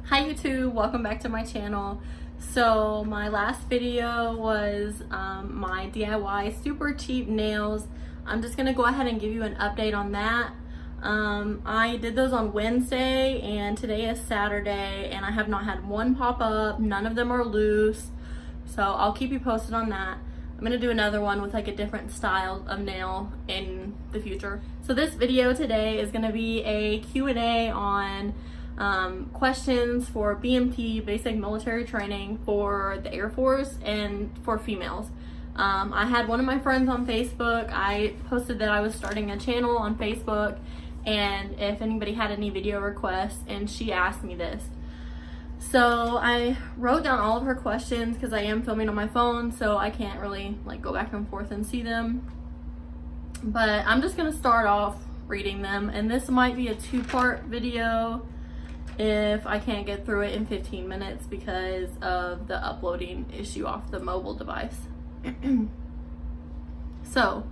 Hi YouTube, welcome back to my channel. So my last video was my DIY super cheap nails. I'm just gonna go ahead and give you an update on that. I did those on Wednesday and today is Saturday and I have not had one pop up. None of them are loose. So I'll keep you posted on that. I'm gonna do another one with like a different style of nail in the future. So this video today is gonna be a Q&A on questions for BMT, basic military training for the Air Force and for females. I had one of my friends on Facebook. I posted that I was starting a channel on Facebook and if anybody had any video requests, and she asked me this. So I wrote down all of her questions because I am filming on my phone, so I can't really like go back and forth and see them. But I'm just gonna start off reading them, and this might be a two-part video if I can't get through it in 15 minutes because of the uploading issue off the mobile device. So,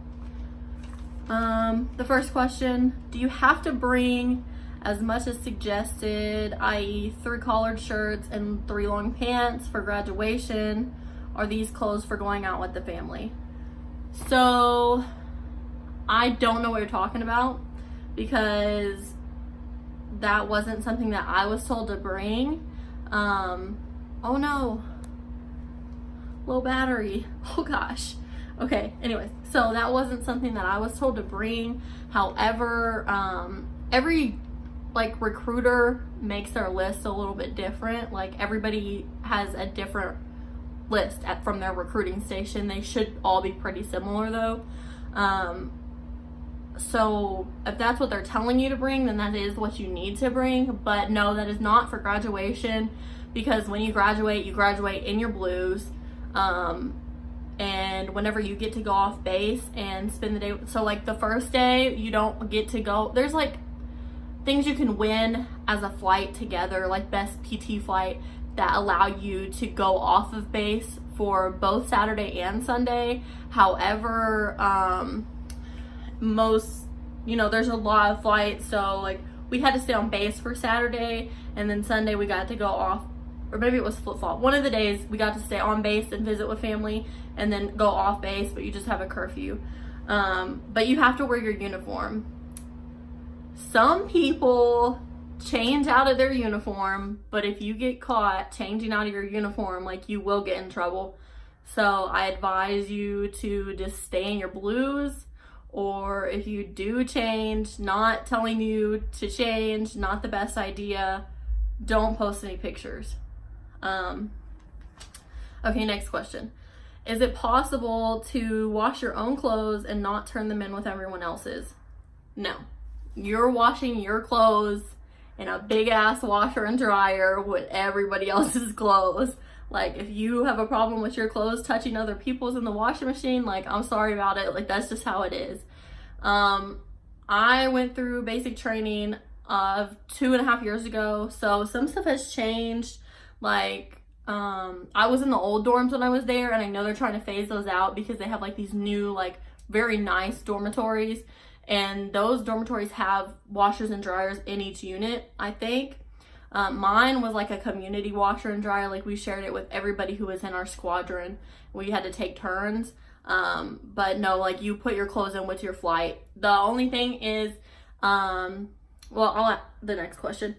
the first question, do you have to bring as much as suggested, i.e. 3 collared shirts and 3 long pants for graduation? Are these clothes for going out with the family? So, I don't know what you're talking about because that wasn't something that I was told to bring. Oh no, low battery, oh gosh. Okay, anyways, so that wasn't something that I was told to bring. However, every like recruiter makes their list a little bit different. Like everybody has a different list from their recruiting station. They should all be pretty similar though. So if that's what they're telling you to bring, then that is what you need to bring. But no, that is not for graduation, because when you graduate in your blues. And whenever you get to go off base and spend the day, so like the first day you don't get to go, there's like things you can win as a flight together, like best PT flight, that allow you to go off of base for both Saturday and Sunday. However, most, there's a lot of flights, so like we had to stay on base for Saturday, and then Sunday we got to go off, or maybe it was flip-flop. One of the days we got to stay on base and visit with family and then go off base, but you just have a curfew. But you have to wear your uniform. Some people change out of their uniform, but if you get caught changing out of your uniform, like, you will get in trouble. So I advise you to just stay in your blues. Or if you do change, not telling you to change, not the best idea. Don't post any pictures. Okay, next question. Is it possible to wash your own clothes and not turn them in with everyone else's? No. You're washing your clothes in a big ass washer and dryer with everybody else's clothes. Like, if you have a problem with your clothes touching other people's in the washing machine, like, I'm sorry about it. Like, that's just how it is. I went through basic training of 2.5 years ago, so some stuff has changed. Like, I was in the old dorms when I was there, and I know they're trying to phase those out because they have like these new, like, very nice dormitories, and those dormitories have washers and dryers in each unit, I think. Mine was like a community washer and dryer. Like, we shared it with everybody who was in our squadron. We had to take turns. But no, like, you put your clothes in with your flight. The only thing is, well, the next question.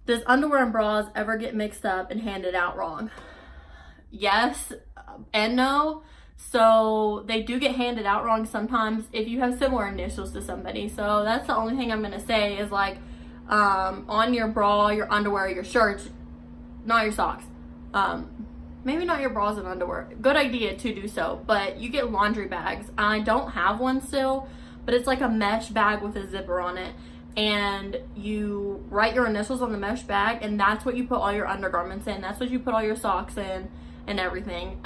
Does underwear and bras ever get mixed up and handed out wrong? Yes and no. So they do get handed out wrong sometimes if you have similar initials to somebody. So that's the only thing I'm going to say is, like, on your bra, your underwear, your shirts, not your socks. Maybe not your bras and underwear. Good idea to do so, but you get laundry bags. I don't have one still, but it's like a mesh bag with a zipper on it. And you write your initials on the mesh bag, and that's what you put all your undergarments in. That's what you put all your socks in and everything.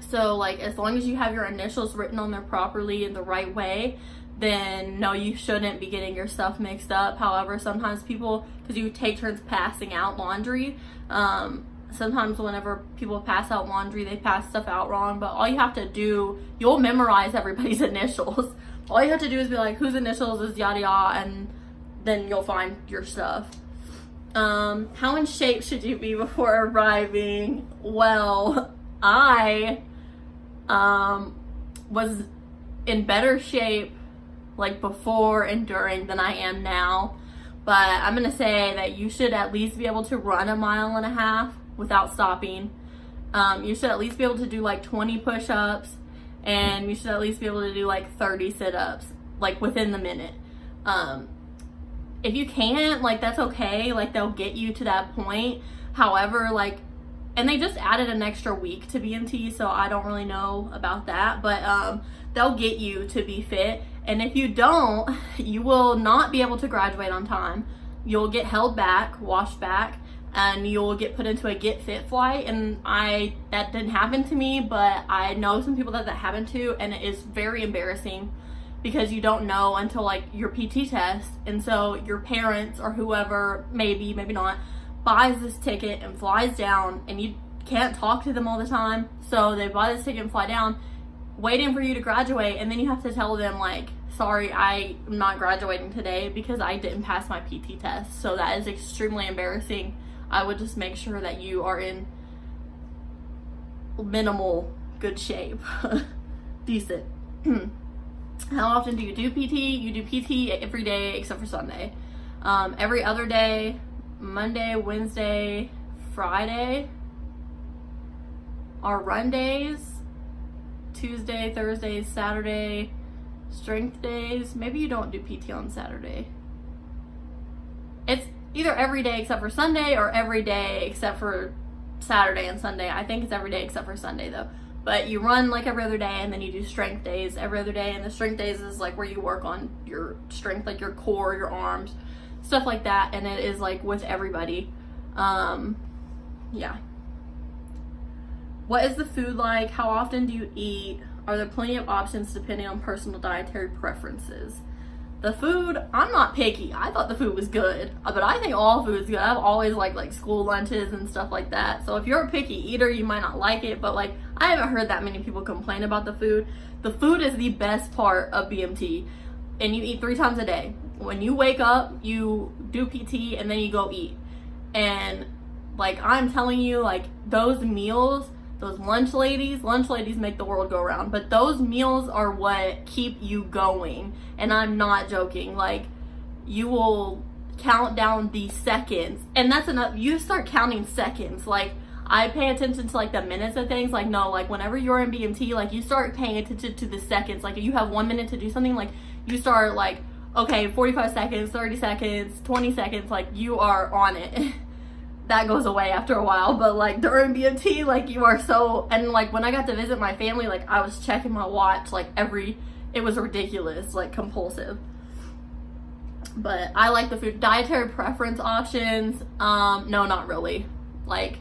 So, like, as long as you have your initials written on there properly in the right way, then no, you shouldn't be getting your stuff mixed up. However, sometimes people, because you take turns passing out laundry, sometimes whenever people pass out laundry, they pass stuff out wrong. But all you have to do, you'll memorize everybody's initials. All you have to do is be like, whose initials is yada yada, and then you'll find your stuff. How in shape should you be before arriving? Well, I was in better shape like before and during than I am now. But I'm gonna say that you should at least be able to run 1.5 miles without stopping. You should at least be able to do like 20 push-ups, and you should at least be able to do like 30 sit-ups, like within the minute. If you can't, like, that's okay. Like, they'll get you to that point. However, like, and they just added an extra week to BMT, so I don't really know about that. But they'll get you to be fit. And if you don't, you will not be able to graduate on time. You'll get held back, washed back, and you'll get put into a get fit flight. And that didn't happen to me, but I know some people that happened to, and it is very embarrassing because you don't know until like your PT test. And so your parents or whoever, maybe not, buys this ticket and flies down, and you can't talk to them all the time. So they buy this ticket and fly down, waiting for you to graduate, and then you have to tell them like, sorry, I'm not graduating today because I didn't pass my PT test. So that is extremely embarrassing. I would just make sure that you are in minimal good shape. Decent. How often do you do PT? You do PT every day except for Sunday. Every other day, Monday, Wednesday, Friday are run days. Tuesday, Thursday, Saturday, strength days. Maybe you don't do PT on Saturday. It's either every day except for Sunday or every day except for Saturday and Sunday. I think it's every day except for Sunday though. But you run like every other day, and then you do strength days every other day. And the strength days is like where you work on your strength, like your core, your arms, stuff like that. And it is like with everybody. Yeah. What is the food like? How often do you eat? Are there plenty of options depending on personal dietary preferences? The food, I'm not picky. I thought the food was good, but I think all food is good. I've always liked like school lunches and stuff like that. So if you're a picky eater, you might not like it, but like I haven't heard that many people complain about the food. The food is the best part of BMT, and you eat 3 times a day. When you wake up, you do PT, and then you go eat. And like I'm telling you, like those meals, those lunch ladies make the world go round, but those meals are what keep you going. And I'm not joking. Like, you will count down the seconds, and that's enough. You start counting seconds. Like, I pay attention to like the minutes of things. Like, no, like whenever you're in BMT, like you start paying attention to the seconds. Like, if you have 1 minute to do something, like you start like, okay, 45 seconds, 30 seconds, 20 seconds, like you are on it. That goes away after a while, but like during BMT, like you are so, and like when I got to visit my family, like I was checking my watch like it was ridiculous, like compulsive. But I like the food. Dietary preference options, no, not really. Like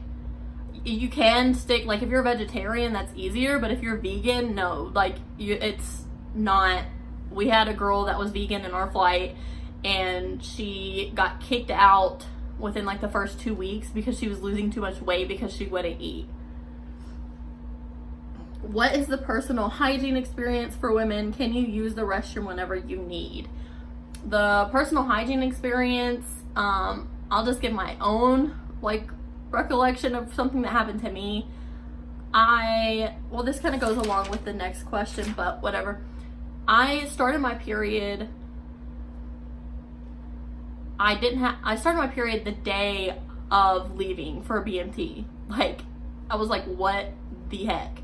you can stick, like if you're a vegetarian, that's easier, but if you're vegan, no, like it's not. We had a girl that was vegan in our flight, and she got kicked out within like the first 2 weeks because she was losing too much weight because she wouldn't eat. What is the personal hygiene experience for women? Can you use the restroom whenever you need? The personal hygiene experience, I'll just give my own like recollection of something that happened to me. Well, this kind of goes along with the next question, but whatever. I started my period I started my period the day of leaving for BMT. Like, I was like, what the heck?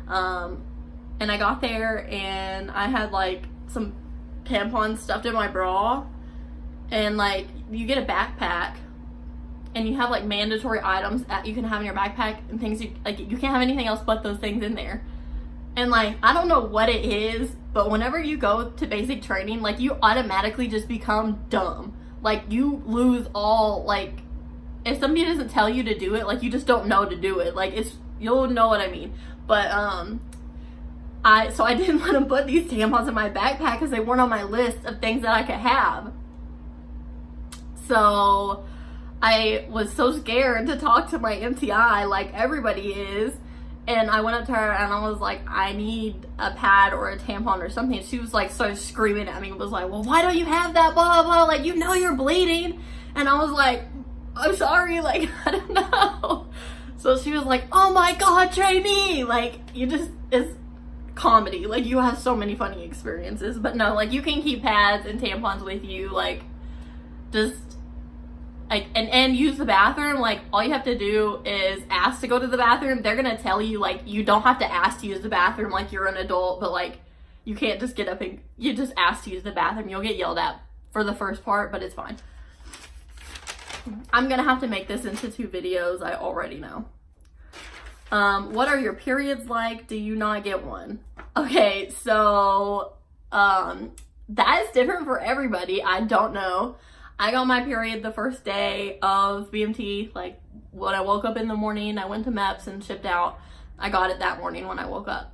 And I got there, and I had like some tampons stuffed in my bra, and like you get a backpack, and you have like mandatory items that you can have in your backpack, and things you can't have anything else but those things in there. And like, I don't know what it is, but whenever you go to basic training, like you automatically just become dumb. Like you lose all, like if somebody doesn't tell you to do it, like you just don't know to do it. Like you'll know what I mean. But so I didn't want to put these tampons in my backpack because they weren't on my list of things that I could have. So I was so scared to talk to my MTI like everybody is. And I went up to her and I was like, I need a pad or a tampon or something. She was like, started screaming at me. It was like, well, why don't you have that? Blah, blah, blah. Like, you know you're bleeding. And I was like, I'm sorry, like, I don't know. So she was like, oh my God, trainee, like, it's comedy. Like, you have so many funny experiences. But no, like, you can keep pads and tampons with you, like, just, like, and use the bathroom. Like, all you have to do is ask to go to the bathroom. They're gonna tell you, like, you don't have to ask to use the bathroom like you're an adult, but, like, you can't just get up and, you just ask to use the bathroom. You'll get yelled at for the first part, but it's fine. I'm gonna have to make this into 2 videos, I already know. What are your periods like? Do you not get one? Okay, so, that is different for everybody. I don't know. I got my period the first day of BMT. Like, when I woke up in the morning, I went to MEPS and shipped out. I got it that morning when I woke up.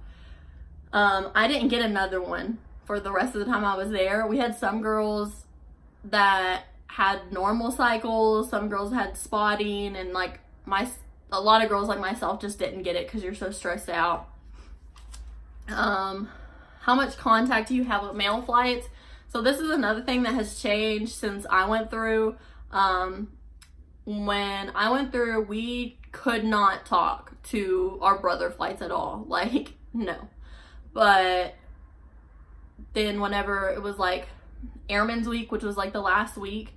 I didn't get another one for the rest of the time I was there. We had some girls that had normal cycles, some girls had spotting, and like a lot of girls like myself just didn't get it because you're so stressed out. How much contact do you have with male flights? So this is another thing that has changed since I went through. When I went through, we could not talk to our brother flights at all. Like, no. But then whenever it was like Airman's Week, which was like the last week,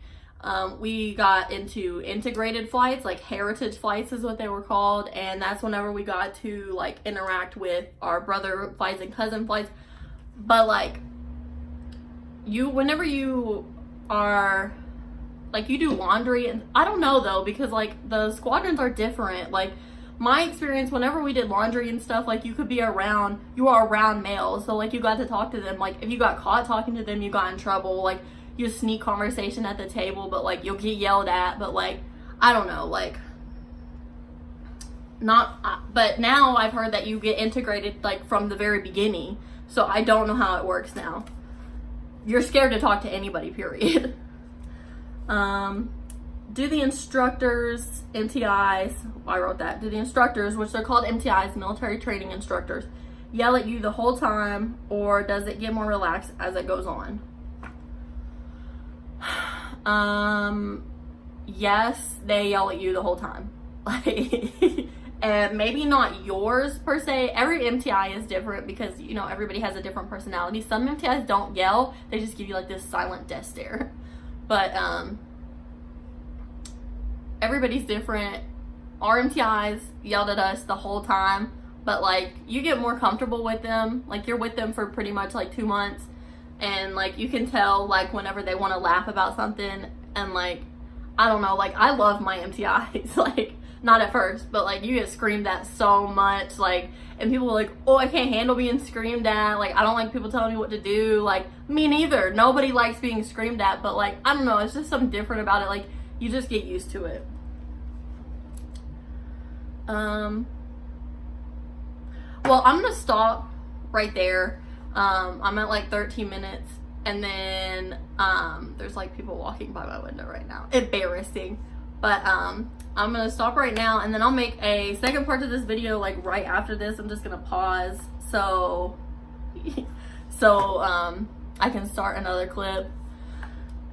we got into integrated flights, like heritage flights is what they were called, and that's whenever we got to like interact with our brother flights and cousin flights. But like, whenever you are like, you do laundry, and I don't know though, because like the squadrons are different. Like, my experience, whenever we did laundry and stuff, like, you are around males, so like you got to talk to them. Like, if you got caught talking to them, you got in trouble. Like, you sneak conversation at the table, but like you'll get yelled at. But like, I don't know, like, but now I've heard that you get integrated like from the very beginning, so I don't know how it works now. You're scared to talk to anybody, period. Do the instructors, MTIs, I wrote that, do the instructors, which they're called MTIs, military training instructors, yell at you the whole time, or does it get more relaxed as it goes on? Yes, they yell at you the whole time. Like, and maybe not yours per se. Every MTI is different because, you know, everybody has a different personality. Some MTIs don't yell, they just give you like this silent death stare. But everybody's different. Our MTIs yelled at us the whole time, but like, you get more comfortable with them. Like, you're with them for pretty much like 2 months, and like, you can tell like whenever they want to laugh about something. And like, I don't know, like, I love my MTIs. Like, not at first, but like, you get screamed at so much, like, and people are like, oh, I can't handle being screamed at. Like, I don't like people telling me what to do. Like, me neither. Nobody likes being screamed at, but like, I don't know, it's just something different about it. Like, you just get used to it. Well, I'm gonna stop right there. I'm at like 13 minutes, and then there's like people walking by my window right now. Embarrassing. But I'm gonna stop right now, and then I'll make a second part to this video like right after this. I'm just gonna pause so I can start another clip.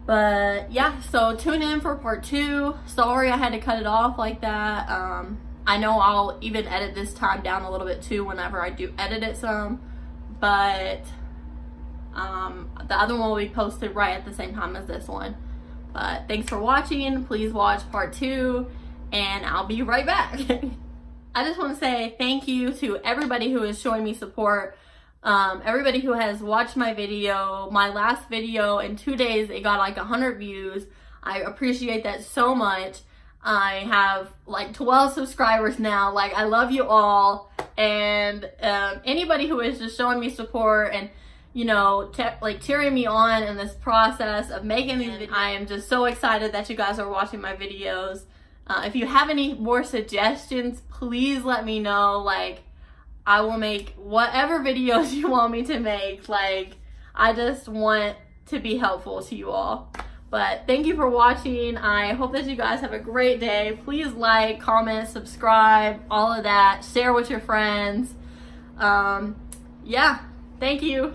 But yeah, so tune in for part 2. Sorry I had to cut it off like that. I know I'll even edit this time down a little bit too whenever I do edit it some, but the other one will be posted right at the same time as this one. But thanks for watching. Please watch part 2, and I'll be right back. I just want to say thank you to everybody who is showing me support. Everybody who has watched my video. My last video, in 2 days, it got like 100 views. I appreciate that so much. I have like 12 subscribers now. Like, I love you all. And anybody who is just showing me support and, you know, like cheering me on in this process of making these videos. I am just so excited that you guys are watching my videos. If you have any more suggestions, please let me know. Like, I will make whatever videos you want me to make. Like, I just want to be helpful to you all. But thank you for watching. I hope that you guys have a great day. Please like, comment, subscribe, all of that. Share with your friends. Yeah, thank you.